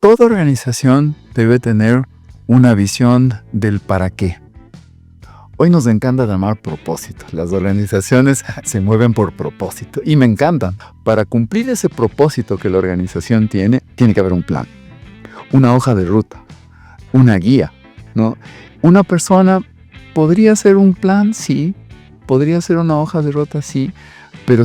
Toda organización debe tener una visión del para qué. Hoy nos encanta llamar propósito. Las organizaciones se mueven por propósito y me encantan. Para cumplir ese propósito que la organización tiene que haber un plan, una hoja de ruta, una guía, ¿no? Una persona podría ser un plan, sí, podría ser una hoja de ruta, sí, pero...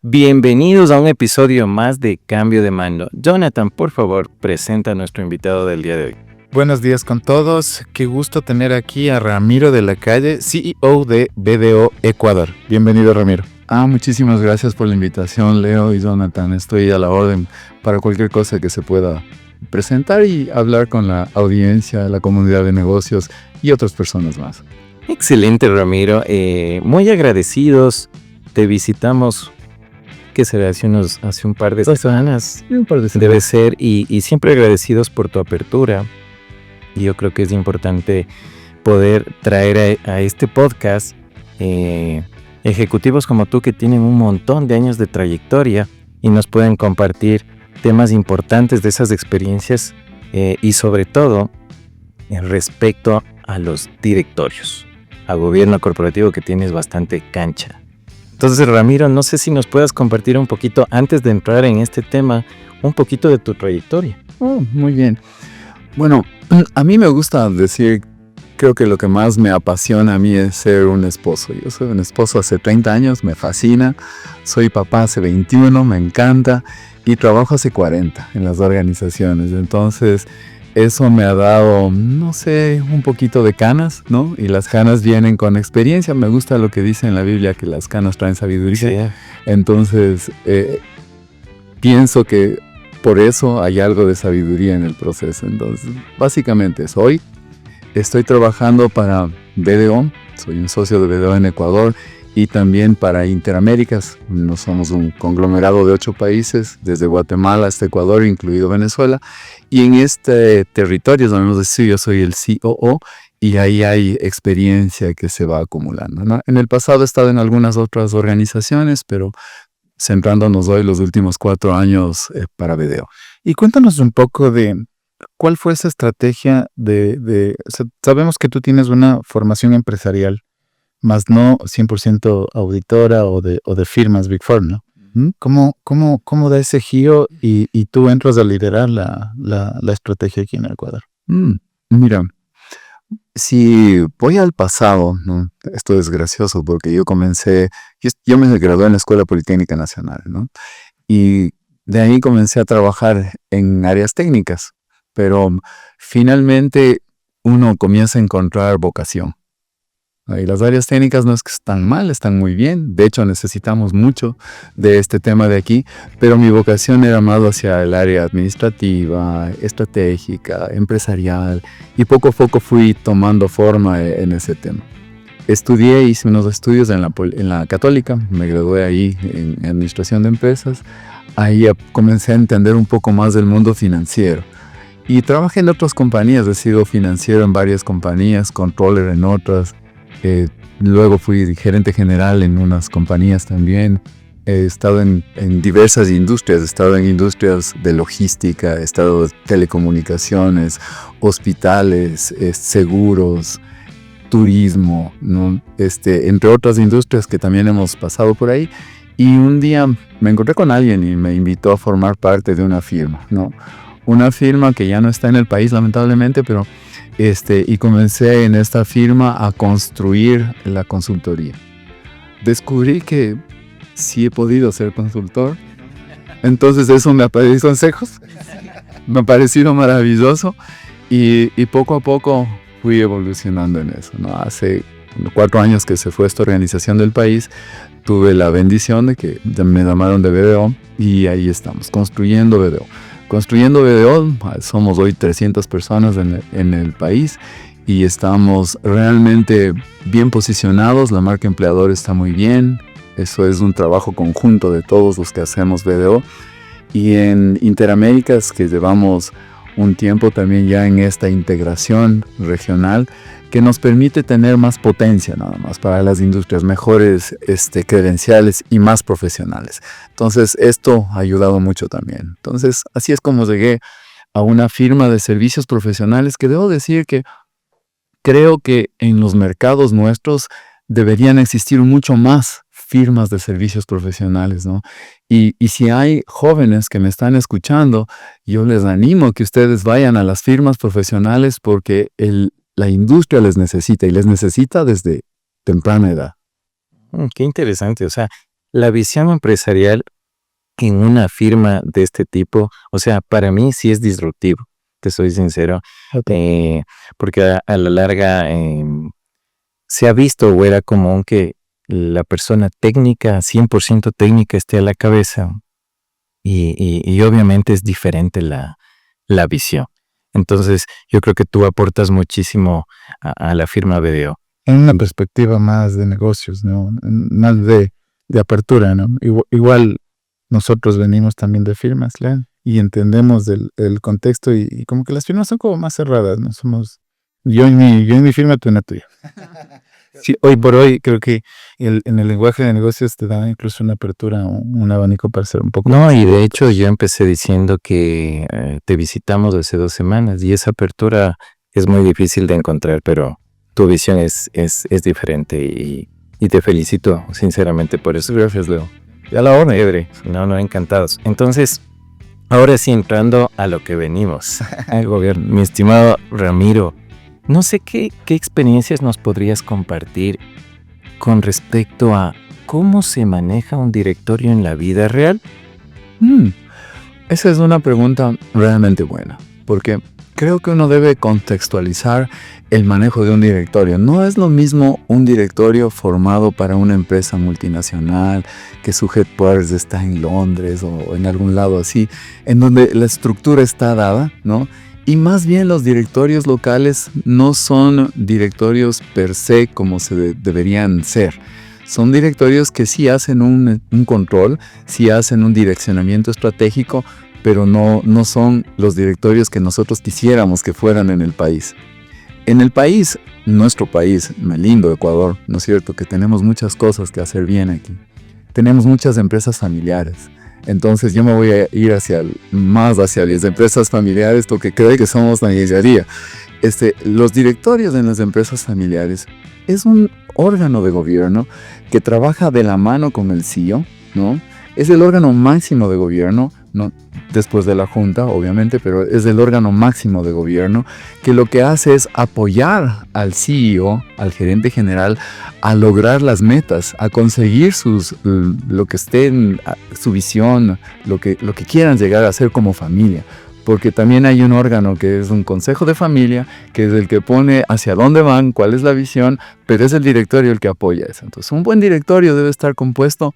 Bienvenidos a un episodio más de Cambio de Mando. Jonathan, por favor, presenta a nuestro invitado del día de hoy. Buenos días con todos. Qué gusto tener aquí a Ramiro de la Calle, CEO de BDO Ecuador. Bienvenido, Ramiro. Muchísimas gracias por la invitación, Leo y Jonathan. Estoy a la orden para cualquier cosa que se pueda presentar y hablar con la audiencia, la comunidad de negocios y otras personas más. Excelente, Ramiro. Muy agradecidos. Te visitamos, ¿qué será? Hace un par de semanas. Debe ser. Y siempre agradecidos por tu apertura. Y yo creo que es importante poder traer a este podcast ejecutivos como tú que tienen un montón de años de trayectoria y nos pueden compartir temas importantes de esas experiencias y sobre todo respecto a los directorios, a gobierno corporativo, que tienes bastante cancha. Entonces, Ramiro, no sé si nos puedas compartir un poquito, antes de entrar en este tema, un poquito de tu trayectoria. Muy bien. Bueno, a mí me gusta decir, creo que lo que más me apasiona a mí es ser un esposo. Yo soy un esposo hace 30 años, me fascina. Soy papá hace 21, me encanta. Y trabajo hace 40 en las organizaciones. Entonces, eso me ha dado, no sé, un poquito de canas, ¿no? Y las canas vienen con experiencia. Me gusta lo que dice en la Biblia, que las canas traen sabiduría. Sí. Entonces, pienso que por eso hay algo de sabiduría en el proceso. Entonces, básicamente estoy trabajando para BDO, soy un socio de BDO en Ecuador y también para Interaméricas. Nos somos un conglomerado de 8 países, desde Guatemala hasta Ecuador, incluido Venezuela. Y en este territorio, sabemos decir, yo soy el COO y ahí hay experiencia que se va acumulando, ¿no? En el pasado he estado en algunas otras organizaciones, pero centrándonos hoy los últimos 4 años para BDO. Y cuéntanos un poco de cuál fue esa estrategia sabemos que tú tienes una formación empresarial, más no 100% auditora o de firmas Big Four, ¿no? ¿Cómo da ese giro y tú entras a liderar la estrategia aquí en Ecuador? Mira, si voy al pasado, ¿no? Esto es gracioso porque yo me gradué en la Escuela Politécnica Nacional, ¿no? Y de ahí comencé a trabajar en áreas técnicas, pero finalmente uno comienza a encontrar vocación. Y las áreas técnicas no es que están mal, están muy bien. De hecho, necesitamos mucho de este tema de aquí, pero mi vocación era más hacia el área administrativa, estratégica, empresarial, y poco a poco fui tomando forma en ese tema. Hice unos estudios en la Católica, me gradué ahí en administración de empresas. Ahí comencé a entender un poco más del mundo financiero. Y trabajé en otras compañías, he sido financiero en varias compañías, controller en otras. Luego fui gerente general en unas compañías también. He estado en diversas industrias. He estado en industrias de logística, he estado en telecomunicaciones, hospitales, seguros, turismo, ¿no? Entre otras industrias que también hemos pasado por ahí. Y un día me encontré con alguien y me invitó a formar parte de una firma, ¿no? Una firma que ya no está en el país, lamentablemente, pero y comencé en esta firma a construir la consultoría. Descubrí que sí he podido ser consultor, entonces eso me ha pedido consejos, me ha parecido maravilloso y poco a poco fui evolucionando en eso, ¿no? Hace 4 años que se fue esta organización del país, tuve la bendición de que me llamaron de BDO y ahí estamos, construyendo BDO. Somos hoy 300 personas en el país y estamos realmente bien posicionados. La marca empleador está muy bien. Eso es un trabajo conjunto de todos los que hacemos BDO. Y en Interaméricas, que llevamos un tiempo también ya en esta integración regional que nos permite tener más potencia nada más para las industrias, mejores credenciales y más profesionales. Entonces, esto ha ayudado mucho también. Entonces, así es como llegué a una firma de servicios profesionales que debo decir que creo que en los mercados nuestros deberían existir mucho más firmas de servicios profesionales, ¿no? Y si hay jóvenes que me están escuchando, yo les animo a que ustedes vayan a las firmas profesionales porque la industria les necesita y les necesita desde temprana edad. Qué interesante. O sea, la visión empresarial en una firma de este tipo, o sea, para mí sí es disruptivo, te soy sincero, porque a la larga se ha visto o era común que la persona técnica, 100% técnica, esté a la cabeza y obviamente es diferente la visión. Entonces, yo creo que tú aportas muchísimo a la firma BDO. En una perspectiva más de negocios, ¿no? Más de apertura, ¿no? Igual nosotros venimos también de firmas, claro, y entendemos el contexto y como que las firmas son como más cerradas, ¿no? Yo en mi firma, tú en la tuya. Sí, hoy por hoy creo que en el lenguaje de negocios te da incluso una apertura, un abanico para ser un poco... No, y de hecho yo empecé diciendo que te visitamos hace 2 semanas y esa apertura es muy difícil de encontrar, pero tu visión es diferente y te felicito sinceramente por eso. Gracias, Leo. Ya la hora, Edre. No, encantados. Entonces, ahora sí, entrando a lo que venimos, al gobierno. Mi estimado Ramiro, no sé qué experiencias nos podrías compartir con respecto a cómo se maneja un directorio en la vida real. Esa es una pregunta realmente buena, porque creo que uno debe contextualizar el manejo de un directorio. No es lo mismo un directorio formado para una empresa multinacional, que su headquarters está en Londres o en algún lado así, en donde la estructura está dada, ¿no? Y más bien los directorios locales no son directorios per se como se deberían ser. Son directorios que sí hacen un control, sí hacen un direccionamiento estratégico, pero no son los directorios que nosotros quisiéramos que fueran en el país. En el país, nuestro país, el lindo Ecuador, ¿no es cierto? Que tenemos muchas cosas que hacer bien aquí. Tenemos muchas empresas familiares. Entonces yo me voy a ir más hacia las empresas familiares porque creo que somos la mayoría. Los directorios en las empresas familiares es un órgano de gobierno que trabaja de la mano con el CEO, ¿no? Es el órgano máximo de gobierno, ¿no? Después de la Junta, obviamente, pero es el órgano máximo de gobierno que lo que hace es apoyar al CEO, al gerente general, a lograr las metas, a conseguir lo que esté en su visión, lo que quieran llegar a hacer como familia. Porque también hay un órgano que es un consejo de familia, que es el que pone hacia dónde van, cuál es la visión, pero es el directorio el que apoya eso. Entonces, un buen directorio debe estar compuesto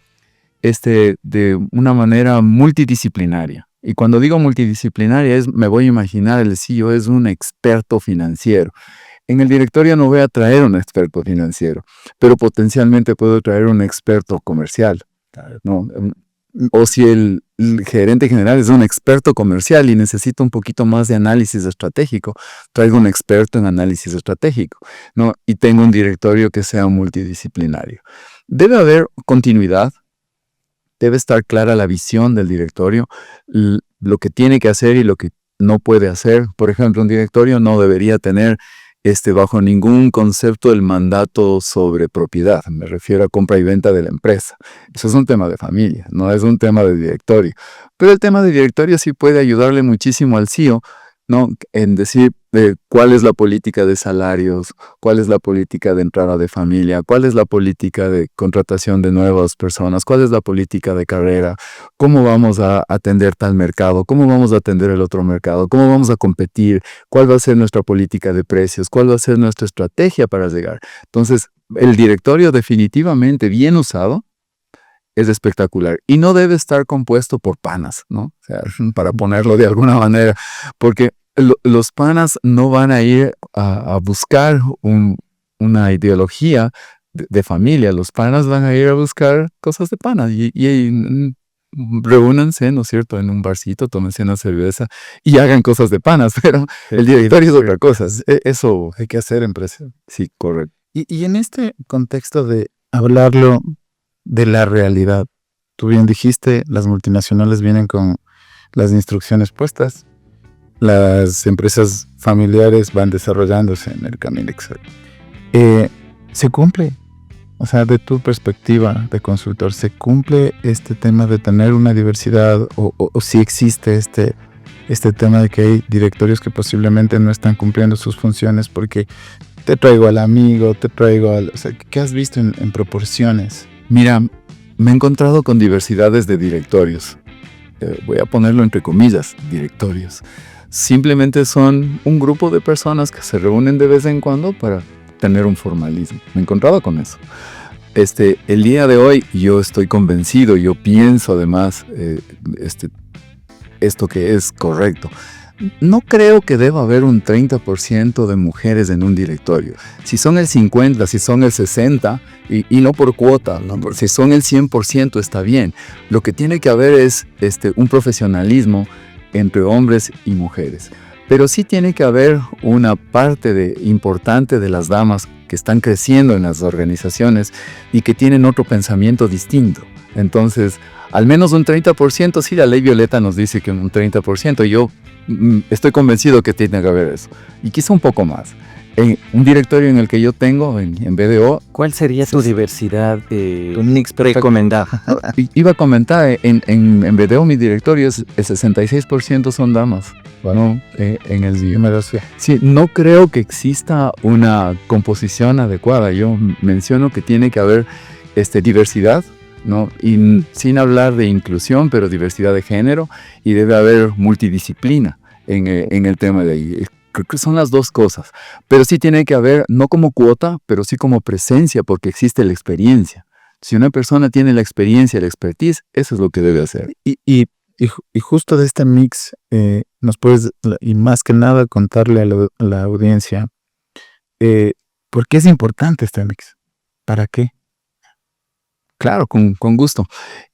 de una manera multidisciplinaria. Y cuando digo multidisciplinaria, me voy a imaginar el CEO es un experto financiero. En el directorio no voy a traer un experto financiero, pero potencialmente puedo traer un experto comercial, ¿no? O si el gerente general es un experto comercial y necesita un poquito más de análisis estratégico, traigo un experto en análisis estratégico, ¿no? Y tengo un directorio que sea multidisciplinario. Debe haber continuidad. Debe estar clara la visión del directorio, lo que tiene que hacer y lo que no puede hacer. Por ejemplo, un directorio no debería tener bajo ningún concepto el mandato sobre propiedad. Me refiero a compra y venta de la empresa. Eso es un tema de familia, no es un tema de directorio. Pero el tema de directorio sí puede ayudarle muchísimo al CEO, ¿no? En decir cuál es la política de salarios, cuál es la política de entrada de familia, cuál es la política de contratación de nuevas personas, cuál es la política de carrera, cómo vamos a atender tal mercado, cómo vamos a atender el otro mercado, cómo vamos a competir, cuál va a ser nuestra política de precios, cuál va a ser nuestra estrategia para llegar. Entonces, el directorio definitivamente bien usado es espectacular y no debe estar compuesto por panas, ¿no? O sea, para ponerlo de alguna manera, porque los panas no van a ir a buscar una ideología de familia. Los panas van a ir a buscar cosas de panas y reúnanse, ¿no es cierto?, en un barcito, tómense una cerveza y hagan cosas de panas, pero el directorio es otra cosa. Eso Hay que hacer empresa. sí, correcto. Y en este contexto de hablarlo de la realidad, tú bien dijiste, las multinacionales vienen con las instrucciones puestas, las empresas familiares van desarrollándose en el camino exacto. ¿Se cumple? O sea, de tu perspectiva de consultor, ¿se cumple este tema de tener una diversidad o si existe este tema de que hay directorios que posiblemente no están cumpliendo sus funciones porque te traigo al amigo, te traigo al... O sea, ¿qué has visto en proporciones? Mira, me he encontrado con diversidades de directorios. Voy a ponerlo entre comillas, directorios. Simplemente son un grupo de personas que se reúnen de vez en cuando para tener un formalismo. Me he encontrado con eso. El día de hoy yo estoy convencido, yo pienso además esto que es correcto. No creo que deba haber un 30% de mujeres en un directorio. Si son el 50, si son el 60, y no por cuota, ¿no? Si son el 100% está bien. Lo que tiene que haber es un profesionalismo entre hombres y mujeres. Pero sí tiene que haber una parte importante de las damas que están creciendo en las organizaciones y que tienen otro pensamiento distinto. Entonces, al menos un 30%, sí, la ley Violeta nos dice que un 30%, yo estoy convencido que tiene que haber eso. Y quizá un poco más. En un directorio en el que yo tengo, en BDO... ¿Cuál sería tu diversidad Un mix recomendada? Iba a comentar, en BDO mi directorio es el 66% son damas. Bueno, en el Número C. sí, no creo que exista una composición adecuada. Yo menciono que tiene que haber diversidad, ¿no? Y sin hablar de inclusión, pero diversidad de género, y debe haber multidisciplina en el tema de ahí. Creo que son las dos cosas, pero sí tiene que haber, no como cuota, pero sí como presencia, porque existe la experiencia. Si una persona tiene la experiencia, la expertise, eso es lo que debe hacer. Y justo de este mix, nos puedes, y más que nada, contarle a la audiencia, ¿por qué es importante este mix? ¿Para qué? Claro, con gusto.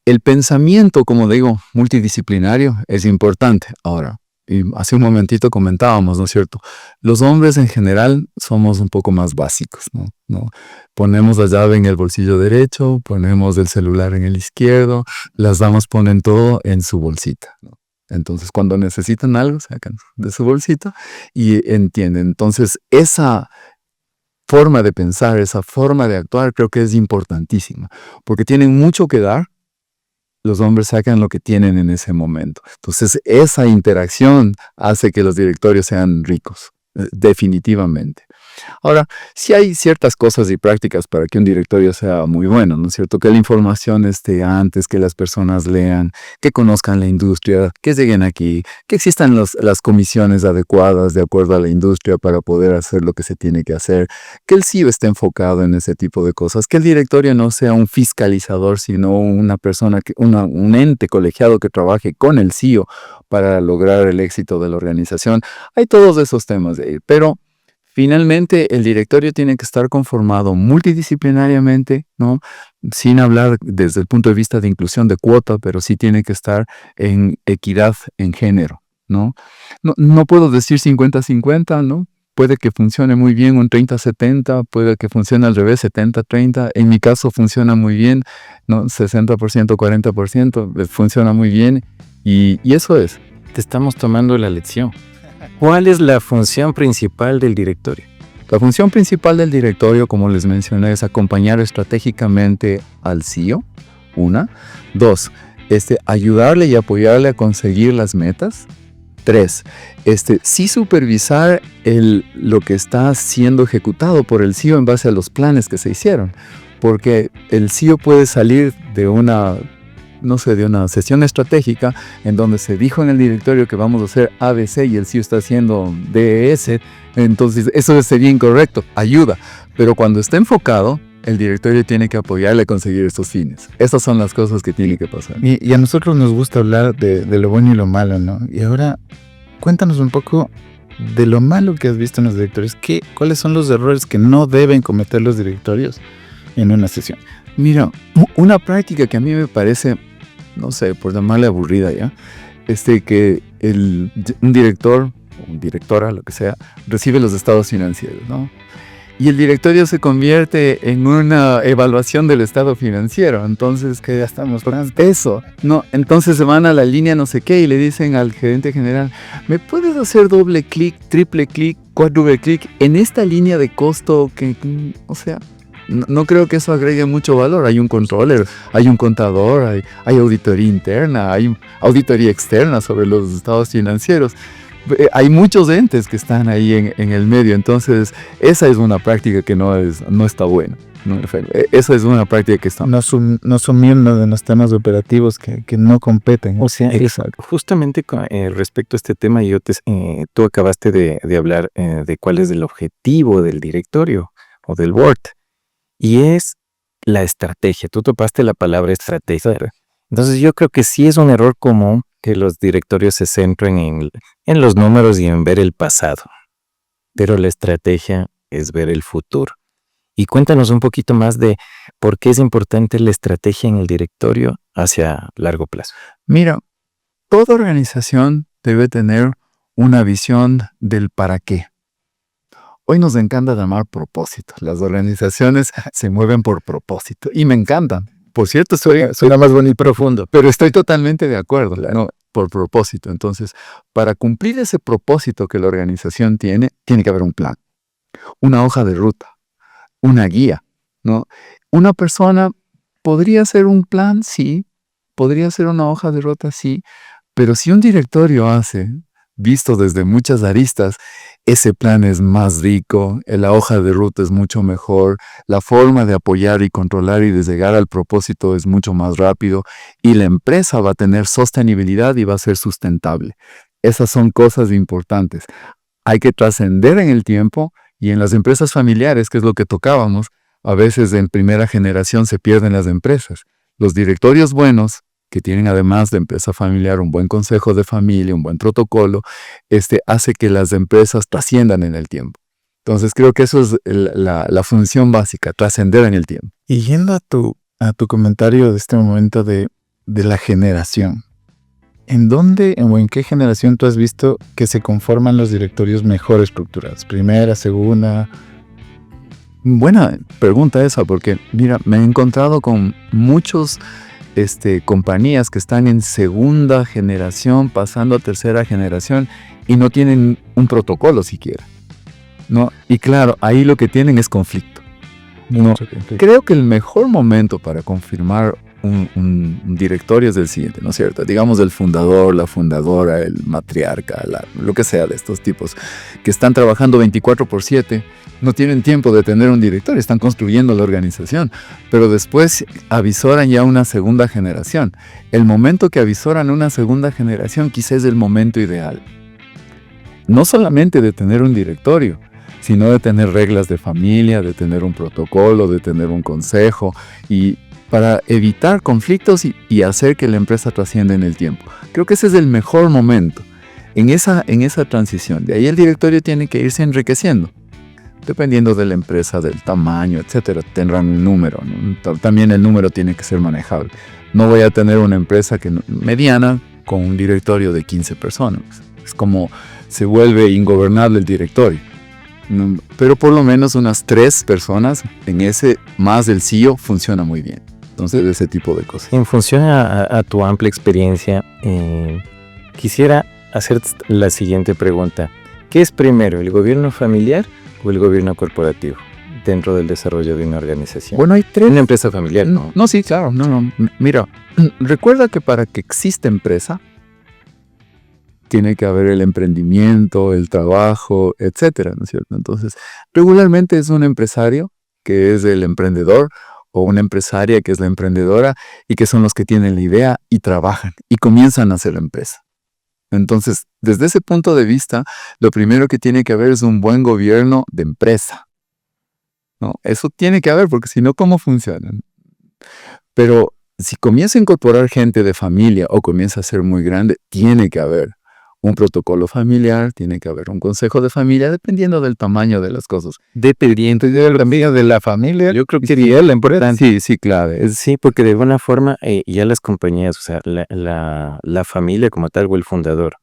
El pensamiento, como digo, multidisciplinario es importante. Ahora, y hace un momentito comentábamos, ¿no es cierto? Los hombres en general somos un poco más básicos, ¿no? Ponemos la llave en el bolsillo derecho, ponemos el celular en el izquierdo, las damas ponen todo en su bolsita, ¿no? Entonces, cuando necesitan algo, sacan de su bolsita y entienden. Entonces, esa forma de pensar, esa forma de actuar, creo que es importantísima, porque tienen mucho que dar. Los hombres sacan lo que tienen en ese momento. Entonces, esa interacción hace que los directorios sean ricos, definitivamente. Ahora, sí hay ciertas cosas y prácticas para que un directorio sea muy bueno, ¿no es cierto? Que la información esté antes, que las personas lean, que conozcan la industria, que lleguen aquí, que existan las comisiones adecuadas de acuerdo a la industria para poder hacer lo que se tiene que hacer, que el CEO esté enfocado en ese tipo de cosas, que el directorio no sea un fiscalizador, sino una persona, un ente colegiado que trabaje con el CEO para lograr el éxito de la organización. Hay todos esos temas de ahí, pero finalmente, el directorio tiene que estar conformado multidisciplinariamente, ¿no? Sin hablar desde el punto de vista de inclusión de cuota, pero sí tiene que estar en equidad en género, ¿no? No puedo decir 50-50, ¿no? Puede que funcione muy bien un 30-70, puede que funcione al revés, 70-30. En mi caso funciona muy bien, ¿no? 60%, 40%, funciona muy bien y eso es. Te estamos tomando la lección. ¿Cuál es la función principal del directorio? La función principal del directorio, como les mencioné, es acompañar estratégicamente al CEO, una. Dos, ayudarle y apoyarle a conseguir las metas. Tres, sí supervisar lo que está siendo ejecutado por el CEO en base a los planes que se hicieron. Porque el CEO puede salir de una sesión estratégica en donde se dijo en el directorio que vamos a hacer ABC y el CEO está haciendo DES, entonces eso sería incorrecto, ayuda, pero cuando está enfocado, el directorio tiene que apoyarle a conseguir estos fines. Estas son las cosas que tienen que pasar. Y a nosotros nos gusta hablar de lo bueno y lo malo, ¿no? Y ahora, cuéntanos un poco de lo malo que has visto en los directorios. ¿Cuáles son los errores que no deben cometer los directorios en una sesión? Mira, una práctica que a mí me parece no sé, por llamarle aburrida ya, que un director, o directora, lo que sea, recibe los estados financieros, ¿no? Y el directorio se convierte en una evaluación del estado financiero. Entonces, Que ya estamos con eso, ¿no? Entonces se van a la línea no sé qué y le dicen al gerente general, ¿me puedes hacer doble clic, triple clic, cuádruple clic en esta línea de costo que, o sea, no creo que eso agregue mucho valor? Hay un controller, hay un contador, hay auditoría interna, hay auditoría externa sobre los estados financieros. Hay muchos entes que están ahí en el medio, entonces esa es una práctica que no está buena, ¿no? Esa es una práctica que está... No sumirnos de los temas operativos que no competen. O sea, justamente respecto a este tema, tú acabaste de hablar de cuál es el objetivo del directorio o del board, y es la estrategia. Tú topaste la palabra estrategia. Entonces yo creo que sí es un error común que los directorios se centren en los números y en ver el pasado, pero la estrategia es ver el futuro. Y cuéntanos un poquito más de por qué es importante la estrategia en el directorio hacia largo plazo. Mira, toda organización debe tener una visión del para qué. Hoy nos encanta llamar propósito. Las organizaciones se mueven por propósito y me encantan. Por cierto, suena más bonito y profundo. Pero estoy totalmente de acuerdo, ¿no? Por propósito. Entonces, para cumplir ese propósito que la organización tiene que haber un plan, una hoja de ruta, una guía, ¿no? Una persona podría hacer un plan, sí, podría hacer una hoja de ruta, sí, pero si un directorio hace, visto desde muchas aristas, ese plan es más rico, la hoja de ruta es mucho mejor, la forma de apoyar y controlar y de llegar al propósito es mucho más rápido y la empresa va a tener sostenibilidad y va a ser sustentable. Esas son cosas importantes. Hay que trascender en el tiempo y en las empresas familiares, que es lo que tocábamos, a veces en primera generación se pierden las empresas. Los directorios buenos, que tienen además de empresa familiar un buen consejo de familia, un buen protocolo, hace que las empresas trasciendan en el tiempo. Entonces creo que eso es la función básica, trascender en el tiempo. Y yendo a tu comentario de este momento de la generación, ¿en dónde o en qué generación tú has visto que se conforman los directorios mejor estructurados? ¿Primera, segunda? Buena pregunta esa, porque mira, me he encontrado con muchos compañías que están en segunda generación, pasando a tercera generación y no tienen un protocolo siquiera, ¿no? Y claro, ahí lo que tienen es conflicto, ¿no? Creo que el mejor momento para confirmar un directorio es el siguiente, ¿no es cierto? Digamos el fundador, la fundadora, el matriarca, lo que sea de estos tipos que están trabajando 24/7, no tienen tiempo de tener un directorio, están construyendo la organización, pero después avisoran ya una segunda generación. El momento que avisoran una segunda generación quizás es el momento ideal. No solamente de tener un directorio, sino de tener reglas de familia, de tener un protocolo, de tener un consejo y para evitar conflictos y hacer que la empresa trascienda en el tiempo. Creo que ese es el mejor momento en esa transición. De ahí el directorio tiene que irse enriqueciendo. Dependiendo de la empresa, del tamaño, etcétera, tendrán un número, ¿no? También el número tiene que ser manejable. No voy a tener una empresa mediana con un directorio de 15 personas. Es como se vuelve ingobernable el directorio. Pero por lo menos unas 3 personas en ese, más del CEO, funciona muy bien. Entonces, ese tipo de cosas. En función a tu amplia experiencia, quisiera hacerte la siguiente pregunta. ¿Qué es primero, el gobierno familiar o el gobierno corporativo dentro del desarrollo de una organización? Bueno, hay 3. Una empresa familiar, ¿no? No, sí, claro. No. Mira, recuerda que para que exista empresa, tiene que haber el emprendimiento, el trabajo, etcétera, ¿no es cierto? Entonces, regularmente es un empresario que es el emprendedor o una empresaria que es la emprendedora y que son los que tienen la idea y trabajan y comienzan a hacer la empresa. Entonces, desde ese punto de vista, lo primero que tiene que haber es un buen gobierno de empresa, ¿no? Eso tiene que haber, porque si no, ¿cómo funcionan? Pero si comienza a incorporar gente de familia o comienza a ser muy grande, tiene que haber un protocolo familiar, tiene que haber un consejo de familia, dependiendo del tamaño de las cosas. Dependiente de la familia. Yo creo que sería la importancia. Sí, clave. sí, porque de alguna forma ya las compañías, o sea, la familia como tal o el fundador,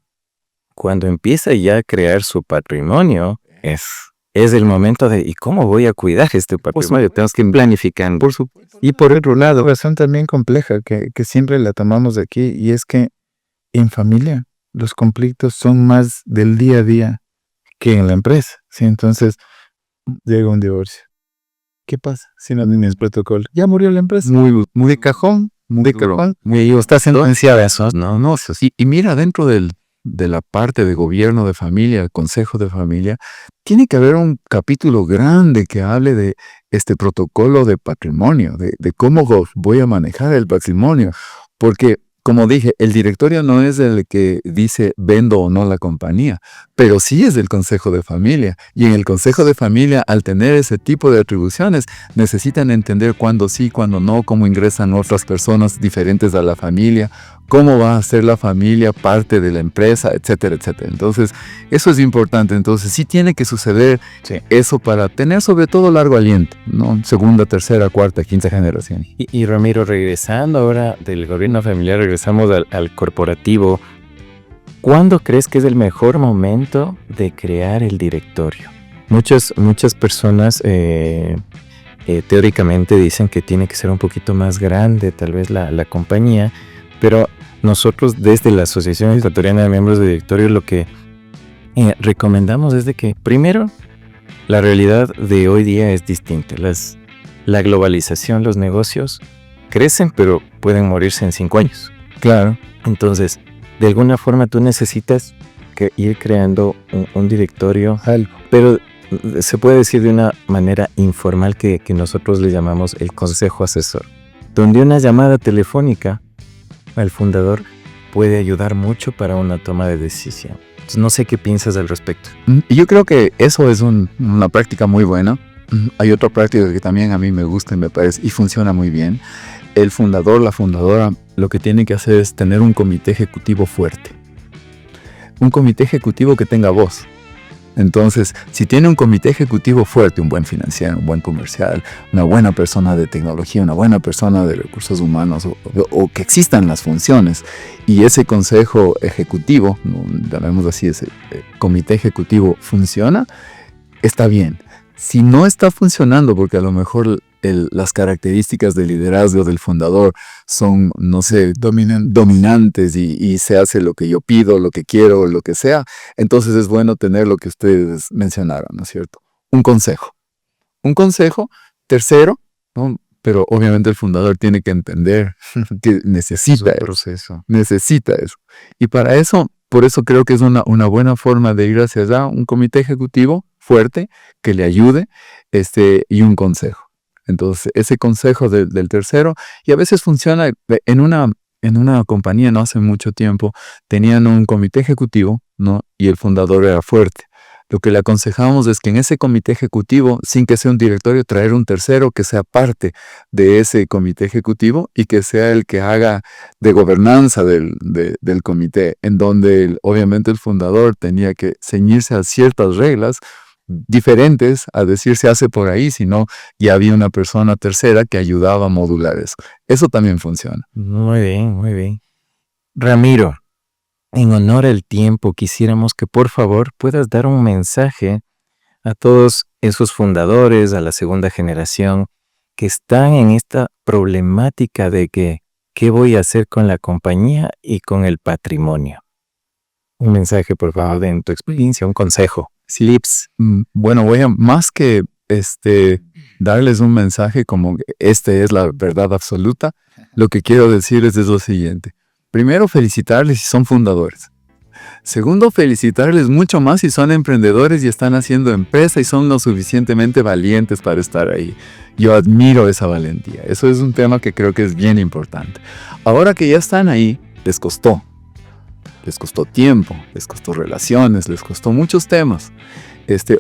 cuando empieza ya a crear su patrimonio, es el momento de ¿y cómo voy a cuidar este patrimonio? Tenemos que planificar. Por supuesto. Y por otro lado, una razón también compleja que siempre la tomamos de aquí, y es que en familia los conflictos son más del día a día que en la empresa, ¿sí? Entonces llega un divorcio. ¿Qué pasa si no tienes protocolo? Ya murió la empresa. Muy de cajón, muy de cajón. Está sentenciado eso. No, sí. Y mira, dentro de la parte de gobierno de familia, el consejo de familia, tiene que haber un capítulo grande que hable de este protocolo de patrimonio, de cómo voy a manejar el patrimonio. Porque, como dije, el directorio no es el que dice vendo o no la compañía, pero sí es del consejo de familia. Y en el consejo de familia, al tener ese tipo de atribuciones, necesitan entender cuándo sí, cuándo no, cómo ingresan otras personas diferentes a la familia, cómo va a ser la familia parte de la empresa, etcétera, etcétera. Entonces, eso es importante. Entonces, sí tiene que suceder eso para tener sobre todo largo aliento, ¿no? Segunda, tercera, cuarta, quinta generación. Y Ramiro, regresando ahora del gobierno familiar, regresamos al corporativo. ¿Cuándo crees que es el mejor momento de crear el directorio? Muchas personas teóricamente dicen que tiene que ser un poquito más grande tal vez la compañía, pero nosotros desde la Asociación Ecuatoriana de Miembros de Directorio lo que recomendamos es de que primero la realidad de hoy día es distinta. La globalización, los negocios crecen pero pueden morirse en 5 años. Claro. Entonces, de alguna forma tú necesitas ir creando un directorio, pero se puede decir de una manera informal que nosotros le llamamos el consejo asesor, donde una llamada telefónica al fundador puede ayudar mucho para una toma de decisión. Entonces, no sé qué piensas al respecto. Yo creo que eso es una práctica muy buena. Hay otra práctica que también a mí me gusta y me parece y funciona muy bien. El fundador, la fundadora, lo que tiene que hacer es tener un comité ejecutivo fuerte. Un comité ejecutivo que tenga voz. Entonces, si tiene un comité ejecutivo fuerte, un buen financiero, un buen comercial, una buena persona de tecnología, una buena persona de recursos humanos, o que existan las funciones, y ese consejo ejecutivo, llamemos así, ese comité ejecutivo funciona, está bien. Si no está funcionando, porque a lo mejor las características de liderazgo del fundador son, no sé, dominantes y se hace lo que yo pido, lo que quiero, lo que sea, entonces es bueno tener lo que ustedes mencionaron, ¿no es cierto? Un consejo. Un consejo, tercero, ¿no? Pero obviamente el fundador tiene que entender que necesita eso. Proceso. Necesita eso. Y para eso, por eso creo que es una buena forma de ir hacia allá, un comité ejecutivo fuerte que le ayude y un consejo. Entonces, ese consejo del tercero, y a veces funciona en una compañía no hace mucho tiempo, tenían un comité ejecutivo, ¿no? Y el fundador era fuerte. Lo que le aconsejamos es que en ese comité ejecutivo, sin que sea un directorio, traer un tercero que sea parte de ese comité ejecutivo y que sea el que haga de gobernanza del comité, en donde obviamente el fundador tenía que ceñirse a ciertas reglas diferentes a decir se hace por ahí, sino ya había una persona tercera que ayudaba a modular eso. Eso también funciona. Muy bien, muy bien. Ramiro, en honor al tiempo, quisiéramos que por favor puedas dar un mensaje a todos esos fundadores, a la segunda generación, que están en esta problemática de que qué voy a hacer con la compañía y con el patrimonio. Un mensaje, por favor, en tu experiencia, un consejo. Slips. Bueno, voy a más que darles un mensaje como es la verdad absoluta, lo que quiero decirles es lo siguiente. Primero, felicitarles si son fundadores. Segundo, felicitarles mucho más si son emprendedores y están haciendo empresa y son lo suficientemente valientes para estar ahí. Yo admiro esa valentía. Eso es un tema que creo que es bien importante. Ahora que ya están ahí, les costó. Les costó tiempo, les costó relaciones, les costó muchos temas.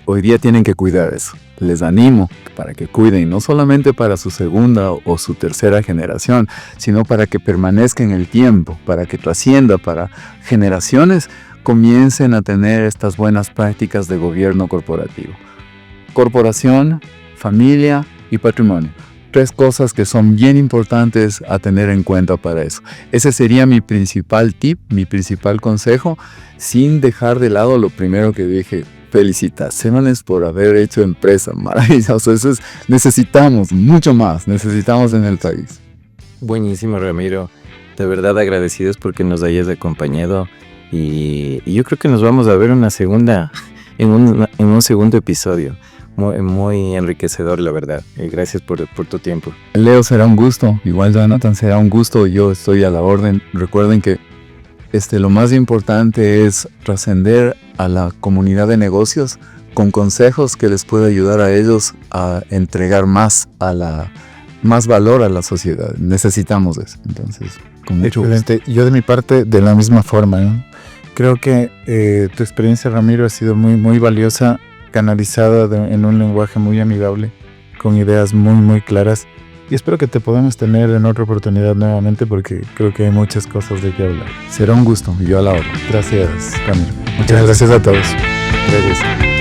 Hoy día tienen que cuidar eso. Les animo para que cuiden, no solamente para su segunda o su tercera generación, sino para que permanezca en el tiempo, para que trascienda para generaciones comiencen a tener estas buenas prácticas de gobierno corporativo. Corporación, familia y patrimonio. 3 cosas que son bien importantes a tener en cuenta para eso. Ese sería mi principal tip, mi principal consejo, sin dejar de lado lo primero que dije. Felicitaciones por haber hecho empresa. Maravilloso. Eso es, necesitamos mucho más. Necesitamos en el país. Buenísimo, Ramiro. De verdad agradecidos porque nos hayas acompañado. Y yo creo que nos vamos a ver en un segundo episodio. Muy enriquecedor, la verdad. Gracias por tu tiempo. Leo, será un gusto. Igual, Jonathan, será un gusto. Yo estoy a la orden. Recuerden que lo más importante es trascender a la comunidad de negocios con consejos que les pueda ayudar a ellos a entregar más valor a la sociedad. Necesitamos eso. Entonces, con mucho gusto. Yo de mi parte, de la misma forma, ¿no? Creo que tu experiencia, Ramiro, ha sido muy, muy valiosa, canalizada en un lenguaje muy amigable, con ideas muy, muy claras. Y espero que te podamos tener en otra oportunidad nuevamente porque creo que hay muchas cosas de qué hablar. Será un gusto. Yo a la hora. Gracias, Ramiro. Muchas gracias a todos. Gracias.